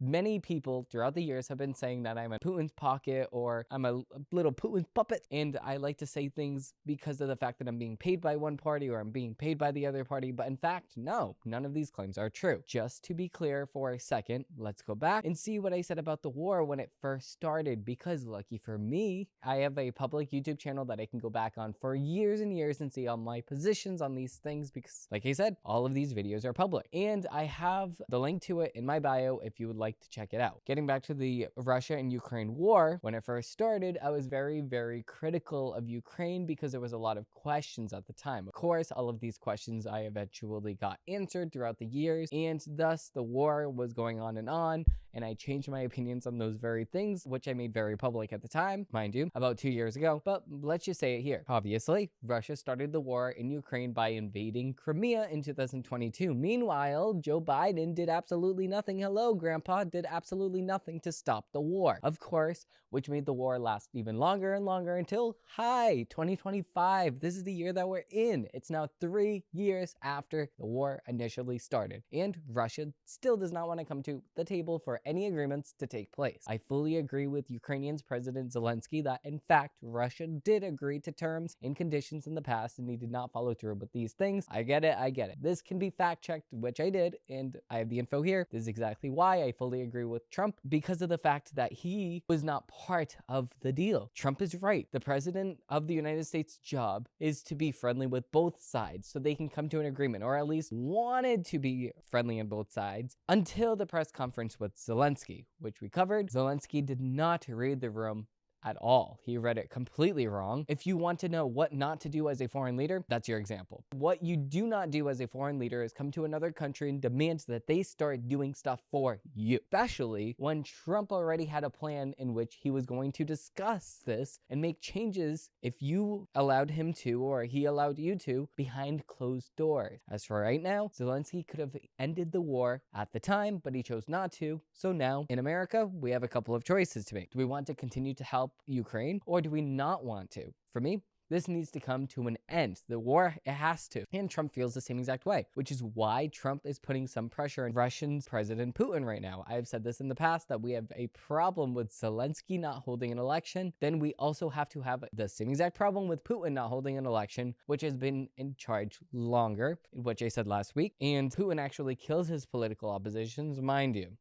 Many people throughout the years have been saying that I'm a Putin's pocket or I'm a little Putin's puppet, and I like to say things because of the fact that I'm being paid by one party or I'm being paid by the other party, but in fact, no, none of these claims are true. Just to be clear for a second, let's go back and see what I said about the war when it first started, because lucky for me, I have a public YouTube channel that I can go back on for years and years and see all my positions on these things because, like I said, all of these videos are public. And I have the link to it in my bio if you would like to check it out. Getting back to the Russia and Ukraine war, when it first started, I was very, very critical of Ukraine because there was a lot of questions at the time. Of course, all of these questions I eventually got answered throughout the years, and thus the war was going on, and I changed my opinions on those very things, which I made very public at the time, mind you, about 2 years ago. But let's just say it here. Obviously, Russia started the war in Ukraine by invading Crimea in 2022. Meanwhile, Joe Biden did absolutely nothing. Hello, Grandpa, did absolutely nothing to stop the war. Of course, which made the war last even longer and longer until, 2025. This is the year that we're in. It's now 3 years after the war initially started, and Russia still does not want to come to the table for any agreements to take place. I fully agree with Ukrainian's President Zelensky that, in fact, Russia did agree to terms and conditions in the past, and he did not follow through with these things. I get it. This can be fact-checked, which I did, and I have the info here. This is exactly why I fully agree with Trump, because of the fact that he was not part of the deal. Trump is right. The President of the United States' job is to be friendly with both sides so they can come to an agreement, or at least wanted to be friendly on both sides, until the press conference with Zelensky, which we covered. Zelensky did not read the room at all. He read it completely wrong. If you want to know what not to do as a foreign leader, that's your example. What you do not do as a foreign leader is come to another country and demand that they start doing stuff for you, especially when Trump already had a plan in which he was going to discuss this and make changes if you allowed him to, or he allowed you to, behind closed doors. As for right now, Zelensky could have ended the war at the time, but he chose not to. So now in America, we have a couple of choices to make. Do we want to continue to help Ukraine, or do we not want to? For me, this needs to come to an end. The war, it has to. And Trump feels the same exact way, which is why Trump is putting some pressure on Russian President Putin right now. I've said this in the past that we have a problem with Zelensky not holding an election. Then we also have to have the same exact problem with Putin not holding an election, which has been in charge longer, which I said last week. And Putin actually kills his political oppositions, mind you.